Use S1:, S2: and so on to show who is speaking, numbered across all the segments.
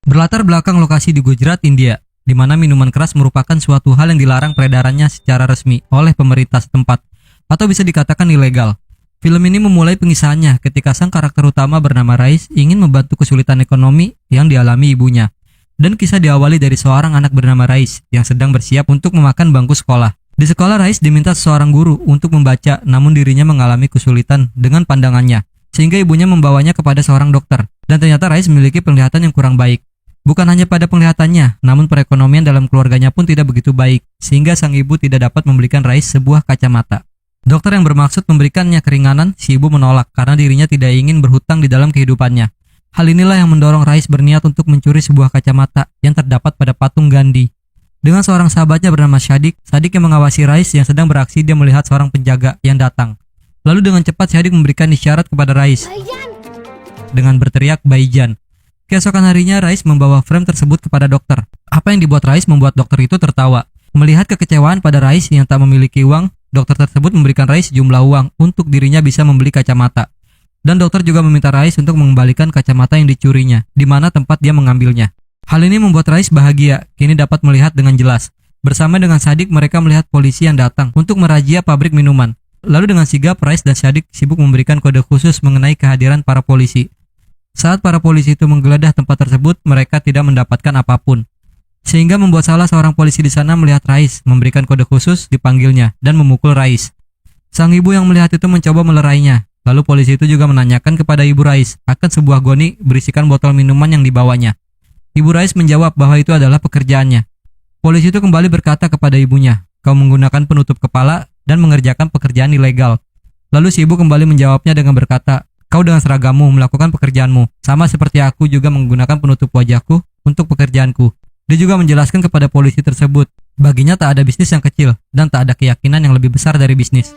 S1: Berlatar belakang lokasi di Gujarat, India, di mana minuman keras merupakan suatu hal yang dilarang peredarannya secara resmi oleh pemerintah setempat, atau bisa dikatakan ilegal. Film ini memulai pengisahannya ketika sang karakter utama bernama Rais ingin membantu kesulitan ekonomi yang dialami ibunya. Dan kisah diawali dari seorang anak bernama Rais yang sedang bersiap untuk memakan bangku sekolah. Di sekolah, Rais diminta seorang guru untuk membaca, namun dirinya mengalami kesulitan dengan pandangannya, sehingga ibunya membawanya kepada seorang dokter. Dan ternyata Rais memiliki penglihatan yang kurang baik. Bukan hanya pada penglihatannya, namun perekonomian dalam keluarganya pun tidak begitu baik, sehingga sang ibu tidak dapat membelikan Rais sebuah kacamata. Dokter yang bermaksud memberikannya keringanan, si ibu menolak karena dirinya tidak ingin berhutang di dalam kehidupannya. Hal inilah yang mendorong Rais berniat untuk mencuri sebuah kacamata yang terdapat pada patung Gandhi. Dengan seorang sahabatnya bernama Sadik yang mengawasi Rais yang sedang beraksi, dia melihat seorang penjaga yang datang. Lalu dengan cepat Sadik memberikan isyarat kepada Rais dengan berteriak Baijan. Keesokan harinya Rais membawa frame tersebut kepada dokter. Apa yang dibuat Rais membuat dokter itu tertawa. Melihat kekecewaan pada Rais yang tak memiliki uang, dokter tersebut memberikan Rais sejumlah uang untuk dirinya bisa membeli kacamata. Dan dokter juga meminta Rais untuk mengembalikan kacamata yang dicurinya, di mana tempat dia mengambilnya. Hal ini membuat Rais bahagia, kini dapat melihat dengan jelas. Bersama dengan Sadik, mereka melihat polisi yang datang untuk merazia pabrik minuman. Lalu dengan sigap, Rais dan Sadik sibuk memberikan kode khusus mengenai kehadiran para polisi. Saat para polisi itu menggeledah tempat tersebut, mereka tidak mendapatkan apapun. Sehingga membuat salah seorang polisi di sana melihat Rais, memberikan kode khusus, dipanggilnya, dan memukul Rais. Sang ibu yang melihat itu mencoba melerainya. Lalu polisi itu juga menanyakan kepada ibu Rais akan sebuah goni berisikan botol minuman yang dibawanya. Ibu Rais menjawab bahwa itu adalah pekerjaannya. Polisi itu kembali berkata kepada ibunya, "Kau menggunakan penutup kepala dan mengerjakan pekerjaan ilegal." Lalu si ibu kembali menjawabnya dengan berkata, "Kau dengan seragammu melakukan pekerjaanmu, sama seperti aku juga menggunakan penutup wajahku untuk pekerjaanku." Dia juga menjelaskan kepada polisi tersebut, baginya tak ada bisnis yang kecil dan tak ada keyakinan yang lebih besar dari bisnis.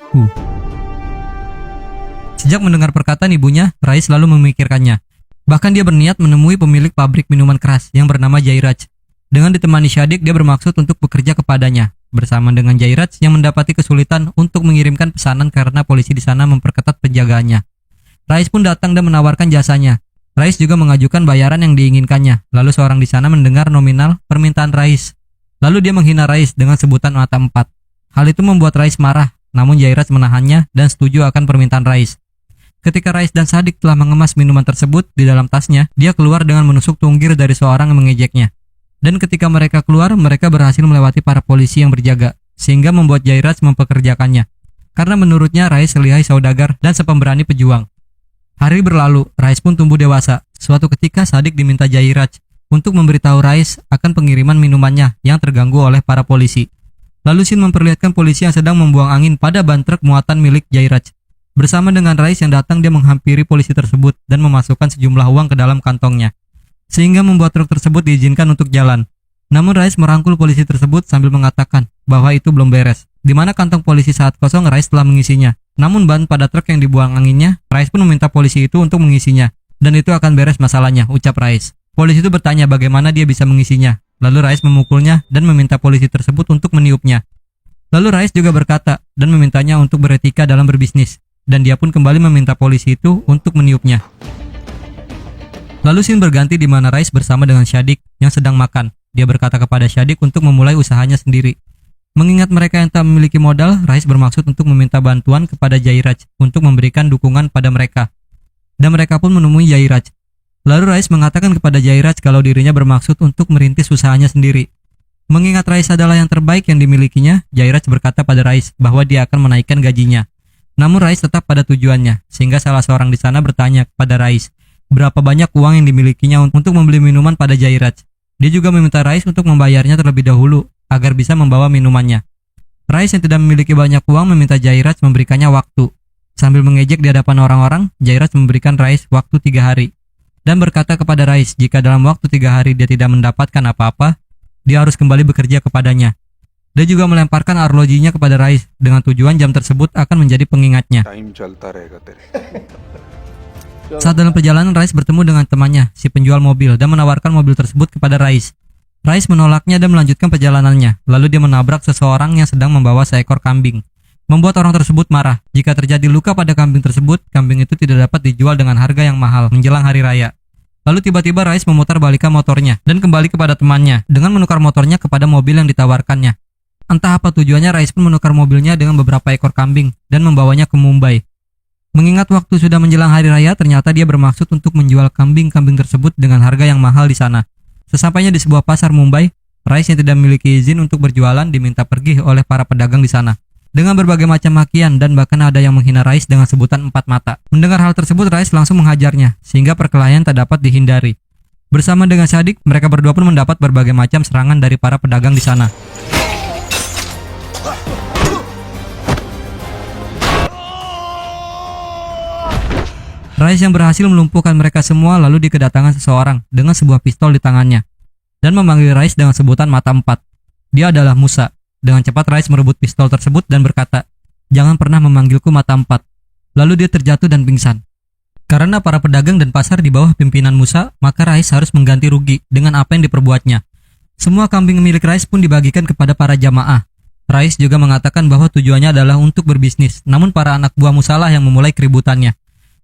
S1: Sejak mendengar perkataan ibunya, Rais selalu memikirkannya. Bahkan dia berniat menemui pemilik pabrik minuman keras yang bernama Jairaj. Dengan ditemani Sadik, dia bermaksud untuk bekerja kepadanya. Bersama dengan Jairaj yang mendapati kesulitan untuk mengirimkan pesanan karena polisi di sana memperketat penjagaannya. Rais pun datang dan menawarkan jasanya. Rais juga mengajukan bayaran yang diinginkannya. Lalu seorang di sana mendengar nominal permintaan Rais. Lalu dia menghina Rais dengan sebutan mata empat. Hal itu membuat Rais marah, namun Jairaj menahannya dan setuju akan permintaan Rais. Ketika Rais dan Sadik telah mengemas minuman tersebut di dalam tasnya, dia keluar dengan menusuk tunggir dari seorang yang mengejeknya. Dan ketika mereka keluar, mereka berhasil melewati para polisi yang berjaga, sehingga membuat Jairaj mempekerjakannya. Karena menurutnya Rais selihai saudagar dan sepemberani pejuang. Hari berlalu, Rais pun tumbuh dewasa. Suatu ketika Sadik diminta Jairaj untuk memberitahu Rais akan pengiriman minumannya yang terganggu oleh para polisi. Lalu Sin memperlihatkan polisi yang sedang membuang angin pada ban truk muatan milik Jairaj. Bersama dengan Rais yang datang, dia menghampiri polisi tersebut dan memasukkan sejumlah uang ke dalam kantongnya, sehingga membuat truk tersebut diizinkan untuk jalan. Namun Rais merangkul polisi tersebut sambil mengatakan bahwa itu belum beres. Di mana kantong polisi saat kosong, Rais telah mengisinya. Namun ban pada truk yang dibuang anginnya, Rais pun meminta polisi itu untuk mengisinya. Dan itu akan beres masalahnya, ucap Rais. Polisi itu bertanya bagaimana dia bisa mengisinya. Lalu Rais memukulnya dan meminta polisi tersebut untuk meniupnya. Lalu Rais juga berkata dan memintanya untuk beretika dalam berbisnis. Dan dia pun kembali meminta polisi itu untuk meniupnya. Lalu Sin berganti di mana Rais bersama dengan Sadik yang sedang makan. Dia berkata kepada Sadik untuk memulai usahanya sendiri. Mengingat mereka yang tak memiliki modal, Rais bermaksud untuk meminta bantuan kepada Jairaj untuk memberikan dukungan pada mereka. Dan mereka pun menemui Jairaj. Lalu Rais mengatakan kepada Jairaj kalau dirinya bermaksud untuk merintis usahanya sendiri. Mengingat Rais adalah yang terbaik yang dimilikinya, Jairaj berkata pada Rais bahwa dia akan menaikkan gajinya. Namun Rais tetap pada tujuannya, sehingga salah seorang di sana bertanya kepada Rais berapa banyak uang yang dimilikinya untuk membeli minuman pada Jairaj. Dia juga meminta Rais untuk membayarnya terlebih dahulu agar bisa membawa minumannya. Rais yang tidak memiliki banyak uang meminta Jairaj memberikannya waktu. Sambil mengejek di hadapan orang-orang, Jairaj memberikan Rais waktu 3 hari dan berkata kepada Rais jika dalam waktu 3 hari dia tidak mendapatkan apa-apa, dia harus kembali bekerja kepadanya. Dia juga melemparkan arlojinya kepada Rais dengan tujuan jam tersebut akan menjadi pengingatnya. Saat dalam perjalanan, Rais bertemu dengan temannya, si penjual mobil, dan menawarkan mobil tersebut kepada Rais. Rais menolaknya dan melanjutkan perjalanannya. Lalu dia menabrak seseorang yang sedang membawa seekor kambing, membuat orang tersebut marah. Jika terjadi luka pada kambing tersebut, kambing itu tidak dapat dijual dengan harga yang mahal menjelang hari raya. Lalu tiba-tiba Rais memutar balikan motornya dan kembali kepada temannya dengan menukar motornya kepada mobil yang ditawarkannya. Entah apa tujuannya, Rais pun menukar mobilnya dengan beberapa ekor kambing dan membawanya ke Mumbai. Mengingat waktu sudah menjelang hari raya, ternyata dia bermaksud untuk menjual kambing-kambing tersebut dengan harga yang mahal di sana. Sesampainya di sebuah pasar Mumbai, Rais yang tidak memiliki izin untuk berjualan diminta pergi oleh para pedagang di sana dengan berbagai macam makian, dan bahkan ada yang menghina Rais dengan sebutan empat mata. Mendengar hal tersebut, Rais langsung menghajarnya sehingga perkelahian tak dapat dihindari. Bersama dengan Shadiq, mereka berdua pun mendapat berbagai macam serangan dari para pedagang di sana. Rais yang berhasil melumpuhkan mereka semua, lalu dikedatangan seseorang dengan sebuah pistol di tangannya dan memanggil Rais dengan sebutan mata empat. Dia adalah Musa. Dengan cepat Rais merebut pistol tersebut dan berkata, "Jangan pernah memanggilku mata empat." Lalu dia terjatuh dan pingsan. Karena para pedagang dan pasar di bawah pimpinan Musa, maka Rais harus mengganti rugi dengan apa yang diperbuatnya. Semua kambing milik Rais pun dibagikan kepada para jamaah. Rais juga mengatakan bahwa tujuannya adalah untuk berbisnis, namun para anak buah Musa lah yang memulai keributannya.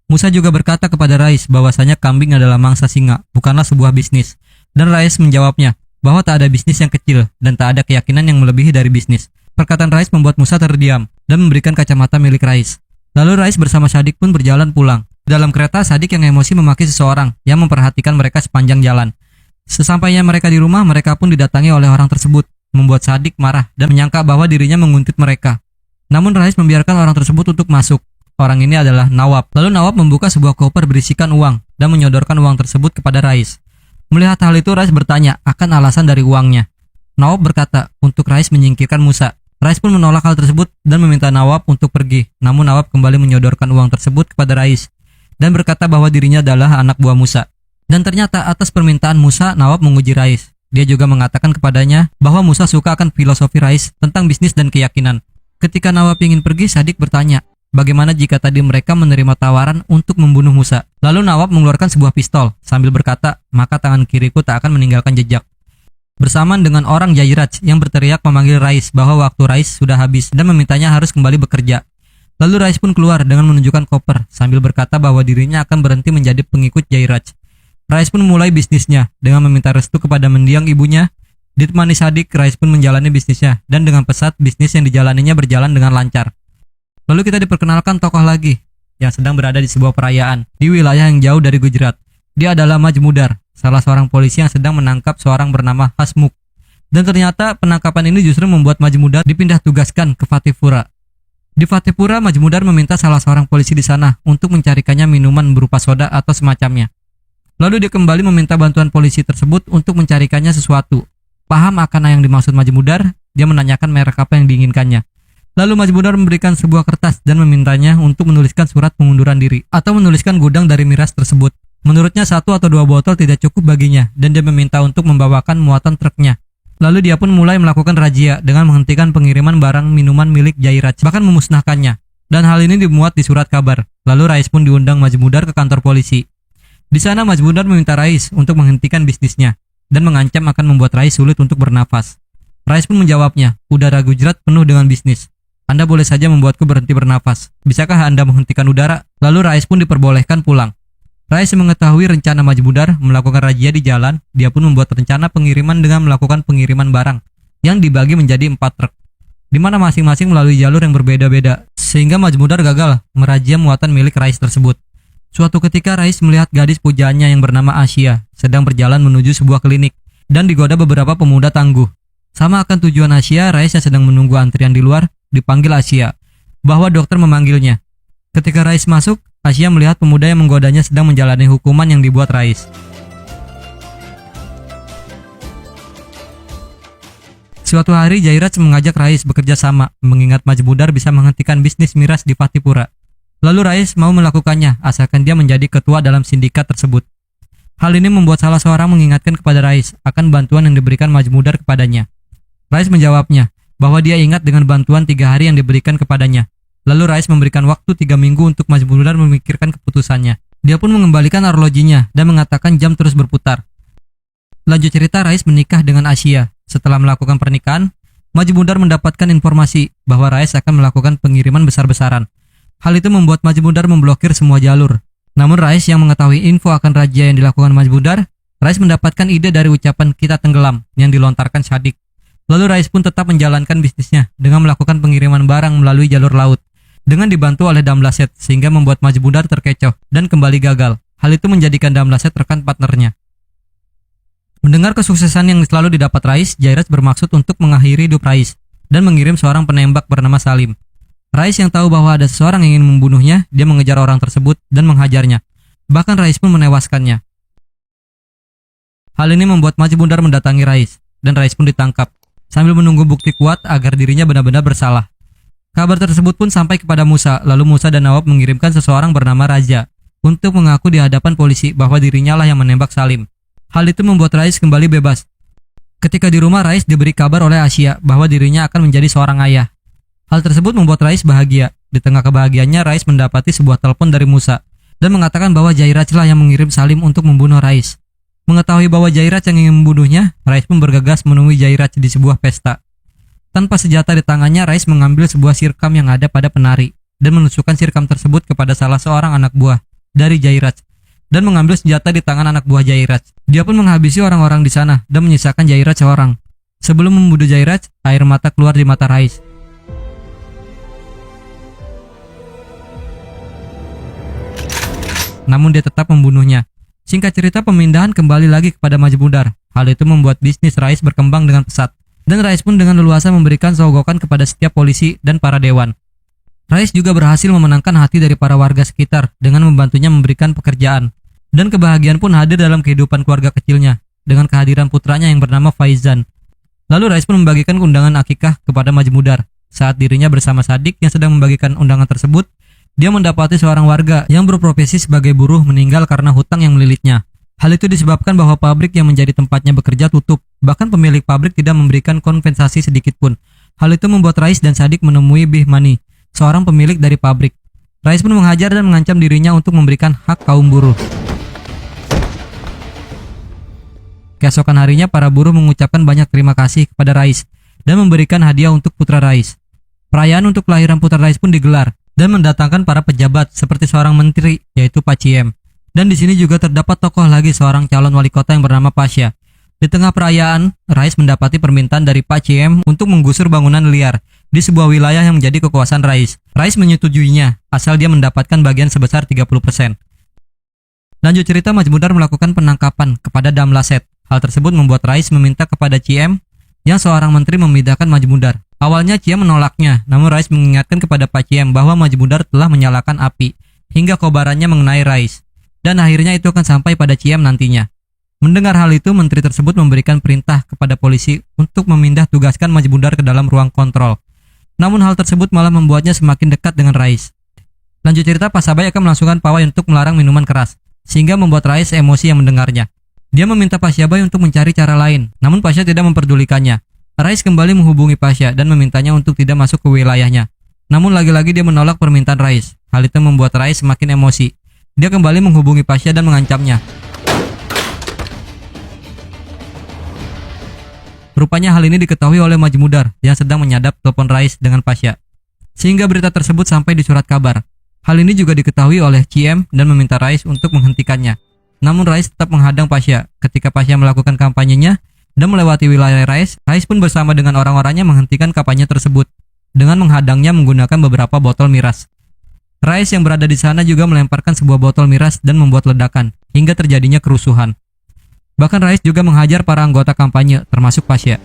S1: Musa juga berkata kepada Rais bahwasanya kambing adalah mangsa singa, bukanlah sebuah bisnis. Dan Rais menjawabnya bahwa tak ada bisnis yang kecil dan tak ada keyakinan yang melebihi dari bisnis. Perkataan Rais membuat Musa terdiam dan memberikan kacamata milik Rais. Lalu Rais bersama Shadiq pun berjalan pulang. Dalam kereta, Shadiq yang emosi memaki seseorang yang memperhatikan mereka sepanjang jalan. Sesampainya mereka di rumah, mereka pun didatangi oleh orang tersebut, membuat Shadiq marah dan menyangka bahwa dirinya menguntit mereka. Namun Rais membiarkan orang tersebut untuk masuk. Orang ini adalah Nawab. Lalu Nawab membuka sebuah koper berisikan uang dan menyodorkan uang tersebut kepada Rais. Melihat hal itu, Rais bertanya akan alasan dari uangnya. Nawab berkata untuk Rais menyingkirkan Musa. Rais pun menolak hal tersebut dan meminta Nawab untuk pergi. Namun Nawab kembali menyodorkan uang tersebut kepada Rais dan berkata bahwa dirinya adalah anak buah Musa. Dan ternyata atas permintaan Musa, Nawab menguji Rais. Dia juga mengatakan kepadanya bahwa Musa suka akan filosofi Rais tentang bisnis dan keyakinan. Ketika Nawab ingin pergi, Shadiq bertanya, bagaimana jika tadi mereka menerima tawaran untuk membunuh Musa? Lalu Nawab mengeluarkan sebuah pistol sambil berkata, maka tangan kiriku tak akan meninggalkan jejak. Bersamaan dengan orang Jairaj yang berteriak memanggil Rais bahwa waktu Rais sudah habis dan memintanya harus kembali bekerja. Lalu Rais pun keluar dengan menunjukkan koper sambil berkata bahwa dirinya akan berhenti menjadi pengikut Jairaj. Rais pun mulai bisnisnya dengan meminta restu kepada mendiang ibunya. Ditemani Shadiq, Rais pun menjalani bisnisnya dan dengan pesat bisnis yang dijalaninya berjalan dengan lancar. Lalu kita diperkenalkan tokoh lagi yang sedang berada di sebuah perayaan di wilayah yang jauh dari Gujarat. Dia adalah Majmudar, salah seorang polisi yang sedang menangkap seorang bernama Hasmukh. Dan ternyata penangkapan ini justru membuat Majmudar dipindah tugaskan ke Fatehpura. Di Fatehpura, Majmudar meminta salah seorang polisi di sana untuk mencarikannya minuman berupa soda atau semacamnya. Lalu dia kembali meminta bantuan polisi tersebut untuk mencarikannya sesuatu. Paham akan yang dimaksud Majmudar, dia menanyakan merek apa yang diinginkannya. Lalu Majmudar memberikan sebuah kertas dan memintanya untuk menuliskan surat pengunduran diri atau menuliskan gudang dari miras tersebut. Menurutnya 1 atau 2 botol tidak cukup baginya dan dia meminta untuk membawakan muatan truknya. Lalu dia pun mulai melakukan razia dengan menghentikan pengiriman barang minuman milik Jairaj, bahkan memusnahkannya. Dan hal ini dimuat di surat kabar. Lalu Rais pun diundang Majmudar ke kantor polisi. Di sana Majmudar meminta Rais untuk menghentikan bisnisnya dan mengancam akan membuat Rais sulit untuk bernafas. Rais pun menjawabnya, udara Gujarat penuh dengan bisnis. Anda boleh saja membuatku berhenti bernafas. Bisakah Anda menghentikan udara? Lalu Rais pun diperbolehkan pulang. Rais mengetahui rencana Majmudar melakukan razia di jalan. Dia pun membuat rencana pengiriman dengan melakukan pengiriman barang yang dibagi menjadi 4 truk, di mana masing-masing melalui jalur yang berbeda-beda, sehingga Majmudar gagal merazia muatan milik Rais tersebut. Suatu ketika Rais melihat gadis pujaannya yang bernama Asia sedang berjalan menuju sebuah klinik dan digoda beberapa pemuda tangguh. Sama akan tujuan Asia, Rais yang sedang menunggu antrian di luar dipanggil Asia bahwa dokter memanggilnya. Ketika Rais masuk, Asia melihat pemuda yang menggodanya sedang menjalani hukuman yang dibuat Rais. Suatu hari Jairaj mengajak Rais bekerja sama, mengingat Majmudar bisa menghentikan bisnis miras di Fatehpura. Lalu Rais mau melakukannya asalkan dia menjadi ketua dalam sindikat tersebut. Hal ini membuat salah seorang mengingatkan kepada Rais akan bantuan yang diberikan Majmudar kepadanya. Rais menjawabnya bahwa dia ingat dengan bantuan 3 hari yang diberikan kepadanya. Lalu Rais memberikan waktu 3 minggu untuk Majmudar memikirkan keputusannya. Dia pun mengembalikan arlojinya dan mengatakan jam terus berputar. Lanjut cerita, Rais menikah dengan Asia. Setelah melakukan pernikahan, Majmudar mendapatkan informasi bahwa Rais akan melakukan pengiriman besar-besaran. Hal itu membuat Majmudar memblokir semua jalur. Namun Rais yang mengetahui info akan razia yang dilakukan Majmudar, Rais mendapatkan ide dari ucapan "kita tenggelam" yang dilontarkan Shadik. Lalu Rais pun tetap menjalankan bisnisnya dengan melakukan pengiriman barang melalui jalur laut dengan dibantu oleh Damlaset, sehingga membuat Majmudar terkecoh dan kembali gagal. Hal itu menjadikan Damlaset rekan partnernya. Mendengar kesuksesan yang selalu didapat Rais, Jairaj bermaksud untuk mengakhiri hidup Rais dan mengirim seorang penembak bernama Salim. Rais yang tahu bahwa ada seseorang yang ingin membunuhnya, dia mengejar orang tersebut dan menghajarnya. Bahkan Rais pun menewaskannya. Hal ini membuat Majmudar mendatangi Rais, dan Rais pun ditangkap, sambil menunggu bukti kuat agar dirinya benar-benar bersalah. Kabar tersebut pun sampai kepada Musa, lalu Musa dan Nawab mengirimkan seseorang bernama Raja untuk mengaku di hadapan polisi bahwa dirinya lah yang menembak Salim. Hal itu membuat Rais kembali bebas. Ketika di rumah, Rais diberi kabar oleh Asia bahwa dirinya akan menjadi seorang ayah. Hal tersebut membuat Rais bahagia. Di tengah kebahagiaannya, Rais mendapati sebuah telepon dari Musa dan mengatakan bahwa Jairaj lah yang mengirim Salim untuk membunuh Rais. Mengetahui bahwa Jairaj yang ingin membunuhnya, Rais pun bergegas menemui Jairaj di sebuah pesta. Tanpa senjata di tangannya, Rais mengambil sebuah sirkam yang ada pada penari dan menusukkan sirkam tersebut kepada salah seorang anak buah dari Jairaj dan mengambil senjata di tangan anak buah Jairaj. Dia pun menghabisi orang-orang di sana dan menyisakan Jairaj seorang. Sebelum membunuh Jairaj, air mata keluar di mata Rais. Namun dia tetap membunuhnya. Singkat cerita, pemindahan kembali lagi kepada Majmudar. Hal itu membuat bisnis Rais berkembang dengan pesat, dan Rais pun dengan leluasa memberikan sogokan kepada setiap polisi dan para dewan. Rais juga berhasil memenangkan hati dari para warga sekitar dengan membantunya memberikan pekerjaan, dan kebahagiaan pun hadir dalam kehidupan keluarga kecilnya dengan kehadiran putranya yang bernama Faizan. Lalu Rais pun membagikan undangan akikah kepada Majmudar. Saat dirinya bersama Sadik yang sedang membagikan undangan tersebut, dia mendapati seorang warga yang berprofesi sebagai buruh meninggal karena hutang yang melilitnya. Hal itu disebabkan bahwa pabrik yang menjadi tempatnya bekerja tutup. Bahkan pemilik pabrik tidak memberikan kompensasi sedikit pun. Hal itu membuat Rais dan Sadik menemui Bihmani, seorang pemilik dari pabrik. Rais pun menghajar dan mengancam dirinya untuk memberikan hak kaum buruh. Keesokan harinya, para buruh mengucapkan banyak terima kasih kepada Rais dan memberikan hadiah untuk putra Rais. Perayaan untuk kelahiran putra Rais pun digelar dan mendatangkan para pejabat seperti seorang menteri, yaitu Pak Ciem. Dan di sini juga terdapat tokoh lagi, seorang calon wali kota yang bernama Pasha. Di tengah perayaan, Rais mendapati permintaan dari Pak Ciem untuk menggusur bangunan liar di sebuah wilayah yang menjadi kekuasaan Rais. Rais menyetujuinya, asal dia mendapatkan bagian sebesar 30%. Lanjut cerita, Majmudar melakukan penangkapan kepada Damlaset. Hal tersebut membuat Rais meminta kepada Ciem yang seorang menteri memindahkan Majmudar. Awalnya Ciem menolaknya, namun Rais mengingatkan kepada Pak Ciem bahwa Majmudar telah menyalakan api hingga kobarannya mengenai Rais, dan akhirnya itu akan sampai pada Ciem nantinya. Mendengar hal itu, menteri tersebut memberikan perintah kepada polisi untuk memindah tugaskan Majmudar ke dalam ruang kontrol. Namun hal tersebut malah membuatnya semakin dekat dengan Rais. Lanjut cerita, Pasabai akan melangsungkan pawai untuk melarang minuman keras, sehingga membuat Rais emosi yang mendengarnya. Dia meminta Pasyabai untuk mencari cara lain, namun Pasha tidak memperdulikannya. Rais kembali menghubungi Pasha dan memintanya untuk tidak masuk ke wilayahnya. Namun lagi-lagi dia menolak permintaan Rais. Hal itu membuat Rais semakin emosi. Dia kembali menghubungi Pasha dan mengancamnya. Rupanya hal ini diketahui oleh Majmudar yang sedang menyadap telepon Rais dengan Pasha, sehingga berita tersebut sampai di surat kabar. Hal ini juga diketahui oleh Ciem dan meminta Rais untuk menghentikannya. Namun Rais tetap menghadang Pasha. Ketika Pasha melakukan kampanyenya dan melewati wilayah Rais pun bersama dengan orang-orangnya menghentikan kampanye tersebut dengan menghadangnya menggunakan beberapa botol miras. Rais yang berada di sana juga melemparkan sebuah botol miras dan membuat ledakan hingga terjadinya kerusuhan. Bahkan Rais juga menghajar para anggota kampanye termasuk Pasha.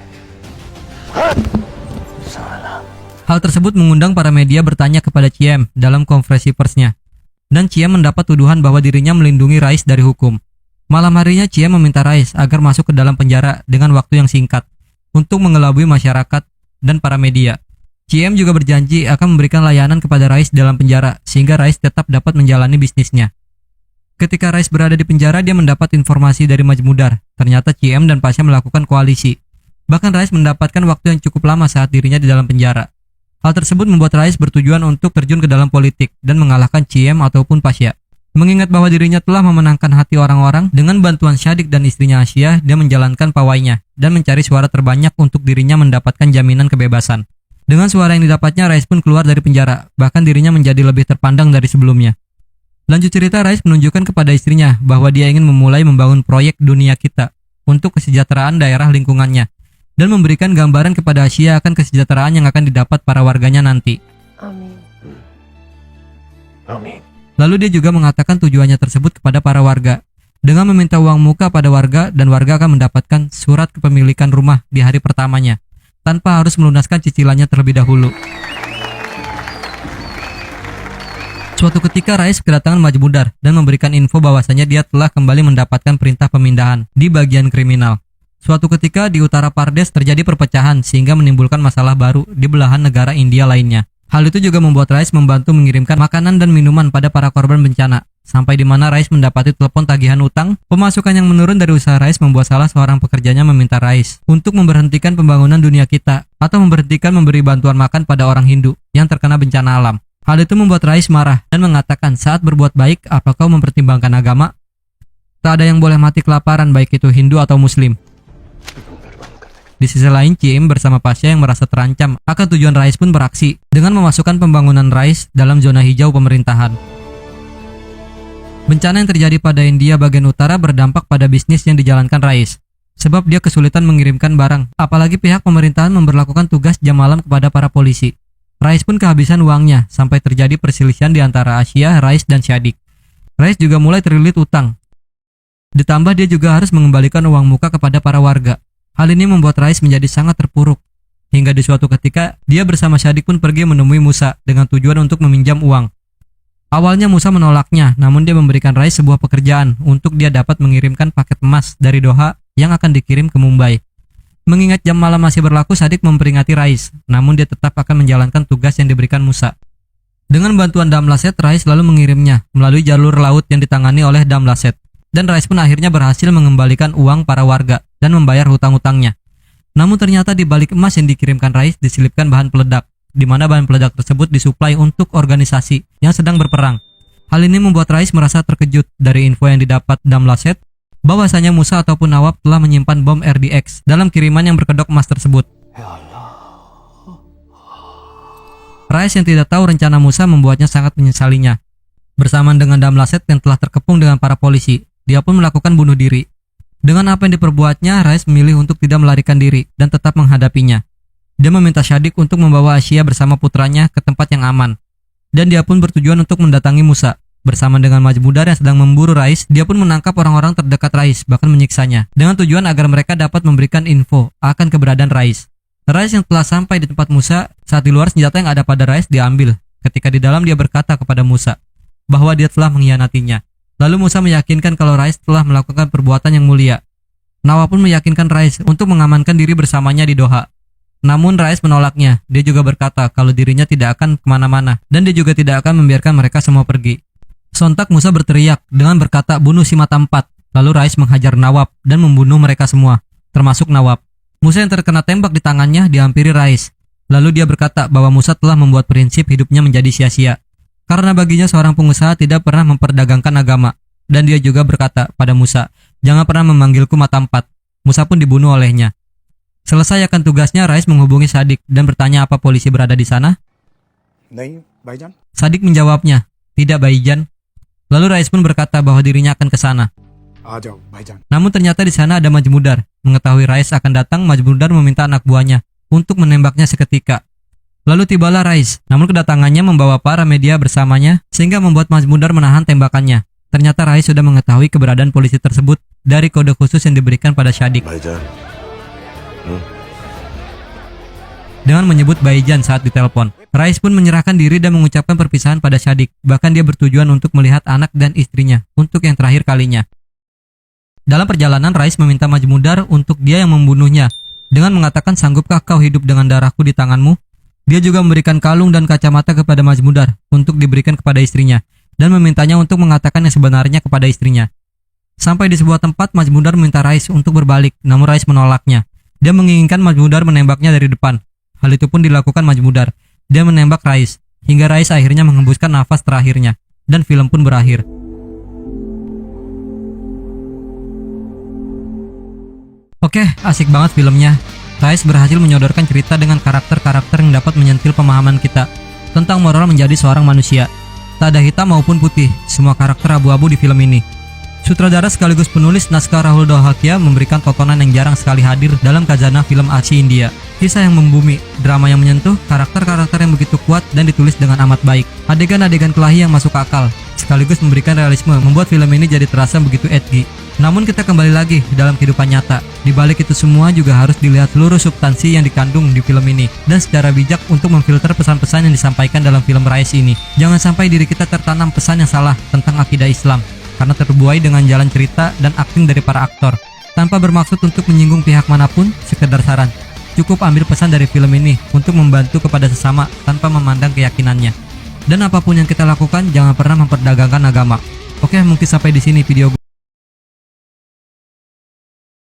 S1: Hal tersebut mengundang para media bertanya kepada Ciem dalam konferensi persnya, dan Ciem mendapat tuduhan bahwa dirinya melindungi Rais dari hukum. Malam harinya Ciem meminta Rais agar masuk ke dalam penjara dengan waktu yang singkat untuk mengelabui masyarakat dan para media. Ciem juga berjanji akan memberikan layanan kepada Rais dalam penjara sehingga Rais tetap dapat menjalani bisnisnya. Ketika Rais berada di penjara, dia mendapat informasi dari Majmudar. Ternyata Ciem dan Pasha melakukan koalisi. Bahkan Rais mendapatkan waktu yang cukup lama saat dirinya di dalam penjara. Hal tersebut membuat Rais bertujuan untuk terjun ke dalam politik dan mengalahkan Ciem ataupun Pasha. Mengingat bahwa dirinya telah memenangkan hati orang-orang dengan bantuan Shadik dan istrinya Asia, dia menjalankan pawainya dan mencari suara terbanyak untuk dirinya mendapatkan jaminan kebebasan. Dengan suara yang didapatnya, Rais pun keluar dari penjara, bahkan dirinya menjadi lebih terpandang dari sebelumnya. Lanjut cerita, Rais menunjukkan kepada istrinya bahwa dia ingin memulai membangun proyek dunia kita untuk kesejahteraan daerah lingkungannya dan memberikan gambaran kepada Asia akan kesejahteraan yang akan didapat para warganya nanti.
S2: Amin.
S3: Amin.
S1: Lalu dia juga mengatakan tujuannya tersebut kepada para warga dengan meminta uang muka pada warga, dan warga akan mendapatkan surat kepemilikan rumah di hari pertamanya tanpa harus melunaskan cicilannya terlebih dahulu. Suatu ketika Rais kedatangan Majmudar dan memberikan info bahwasanya dia telah kembali mendapatkan perintah pemindahan di bagian kriminal. Suatu ketika di utara Pardes terjadi perpecahan sehingga menimbulkan masalah baru di belahan negara India lainnya. Hal itu juga membuat Rais membantu mengirimkan makanan dan minuman pada para korban bencana. Sampai di mana Rais mendapati telepon tagihan utang. Pemasukan yang menurun dari usaha Rais membuat salah seorang pekerjanya meminta Rais untuk memberhentikan pembangunan dunia kita atau memberhentikan memberi bantuan makan pada orang Hindu yang terkena bencana alam. Hal itu membuat Rais marah dan mengatakan, saat berbuat baik, apa kau mempertimbangkan agama? Tak ada yang boleh mati kelaparan, baik itu Hindu atau Muslim. Di sisi lain, Ciem bersama Pasha yang merasa terancam akan tujuan Rais pun beraksi dengan memasukkan pembangunan Rais dalam zona hijau pemerintahan. Bencana yang terjadi pada India bagian utara berdampak pada bisnis yang dijalankan Rais, sebab dia kesulitan mengirimkan barang, apalagi pihak pemerintahan memberlakukan tugas jam malam kepada para polisi. Rais pun kehabisan uangnya sampai terjadi perselisihan di antara Asia, Rais, dan Syadik. Rais juga mulai terlilit utang. Ditambah dia juga harus mengembalikan uang muka kepada para warga. Hal ini membuat Rais menjadi sangat terpuruk. Hingga di suatu ketika, dia bersama Syadik pun pergi menemui Musa dengan tujuan untuk meminjam uang. Awalnya Musa menolaknya, namun dia memberikan Rais sebuah pekerjaan untuk dia dapat mengirimkan paket emas dari Doha yang akan dikirim ke Mumbai. Mengingat jam malam masih berlaku, Syadik memperingati Rais, namun dia tetap akan menjalankan tugas yang diberikan Musa. Dengan bantuan Damlaset, Rais lalu mengirimnya melalui jalur laut yang ditangani oleh Damlaset. Dan Rais pun akhirnya berhasil mengembalikan uang para warga dan membayar hutang-hutangnya. Namun ternyata di balik emas yang dikirimkan Rais diselipkan bahan peledak, di mana bahan peledak tersebut disuplai untuk organisasi yang sedang berperang. Hal ini membuat Rais merasa terkejut dari info yang didapat Damlaset bahwasanya Musa ataupun Nawab telah menyimpan bom RDX dalam kiriman yang berkedok emas tersebut. Rais yang tidak tahu rencana Musa membuatnya sangat menyesalinya. Bersamaan dengan Damlaset yang telah terkepung dengan para polisi, dia pun melakukan bunuh diri. Dengan apa yang diperbuatnya, Rais memilih untuk tidak melarikan diri dan tetap menghadapinya. Dia meminta Syadik untuk membawa Asia bersama putranya ke tempat yang aman. Dan dia pun bertujuan untuk mendatangi Musa. Bersama dengan Majmudar yang sedang memburu Rais, dia pun menangkap orang-orang terdekat Rais, bahkan menyiksanya, dengan tujuan agar mereka dapat memberikan info akan keberadaan Rais. Rais yang telah sampai di tempat Musa, saat di luar senjata yang ada pada Rais diambil. Ketika di dalam dia berkata kepada Musa bahwa dia telah mengkhianatinya. Lalu Musa meyakinkan kalau Rais telah melakukan perbuatan yang mulia. Nawab pun meyakinkan Rais untuk mengamankan diri bersamanya di Doha. Namun Rais menolaknya. Dia juga berkata kalau dirinya tidak akan kemana-mana dan dia juga tidak akan membiarkan mereka semua pergi. Sontak Musa berteriak dengan berkata bunuh si mata empat. Lalu Rais menghajar Nawab dan membunuh mereka semua, termasuk Nawab. Musa yang terkena tembak di tangannya dihampiri Rais. Lalu dia berkata bahwa Musa telah membuat prinsip hidupnya menjadi sia-sia. Karena baginya seorang pengusaha tidak pernah memperdagangkan agama. Dan dia juga berkata pada Musa, jangan pernah memanggilku mata empat. Musa pun dibunuh olehnya. Selesai akan tugasnya, Rais menghubungi Syadik dan bertanya apa polisi berada di sana. Syadik menjawabnya, tidak Baijan. Lalu Rais pun berkata bahwa dirinya akan ke sana. Namun ternyata di sana ada Majmudar. Mengetahui Rais akan datang, Majmudar meminta anak buahnya untuk menembaknya seketika. Lalu tibalah Rais, namun kedatangannya membawa para media bersamanya sehingga membuat Majmudar menahan tembakannya. Ternyata Rais sudah mengetahui keberadaan polisi tersebut dari kode khusus yang diberikan pada Syadik. Dengan menyebut Baijan saat ditelepon, Rais pun menyerahkan diri dan mengucapkan perpisahan pada Syadik. Bahkan dia bertujuan untuk melihat anak dan istrinya untuk yang terakhir kalinya. Dalam perjalanan, Rais meminta Majmudar untuk dia yang membunuhnya dengan mengatakan, sanggupkah kau hidup dengan darahku di tanganmu? Dia juga memberikan kalung dan kacamata kepada Majmudar untuk diberikan kepada istrinya dan memintanya untuk mengatakan yang sebenarnya kepada istrinya. Sampai di sebuah tempat, Majmudar meminta Rais untuk berbalik, namun Rais menolaknya. Dia menginginkan Majmudar menembaknya dari depan. Hal itu pun dilakukan Majmudar. Dia menembak Rais, hingga Rais akhirnya menghembuskan nafas terakhirnya, dan film pun berakhir. Oke, asik banget filmnya. Rais berhasil menyodorkan cerita dengan karakter-karakter yang dapat menyentil pemahaman kita tentang moral menjadi seorang manusia. Tak ada hitam maupun putih, semua karakter abu-abu di film ini. Sutradara sekaligus penulis naskah Rahul Dahakia memberikan tontonan yang jarang sekali hadir dalam khazanah film aksi India. Kisah yang membumi, drama yang menyentuh, karakter-karakter yang begitu kuat dan ditulis dengan amat baik. Adegan-adegan kelahi yang masuk akal, sekaligus memberikan realisme, membuat film ini jadi terasa begitu edgy. Namun kita kembali lagi dalam kehidupan nyata. Di balik itu semua juga harus dilihat seluruh substansi yang dikandung di film ini dan secara bijak untuk memfilter pesan-pesan yang disampaikan dalam film Rise ini. Jangan sampai diri kita tertanam pesan yang salah tentang akidah Islam karena terbuai dengan jalan cerita dan akting dari para aktor. Tanpa bermaksud untuk menyinggung pihak manapun, sekedar saran. Cukup ambil pesan dari film ini untuk membantu kepada sesama tanpa memandang keyakinannya. Dan apapun yang kita lakukan, jangan pernah memperdagangkan agama. Oke, mungkin sampai di sini video gue.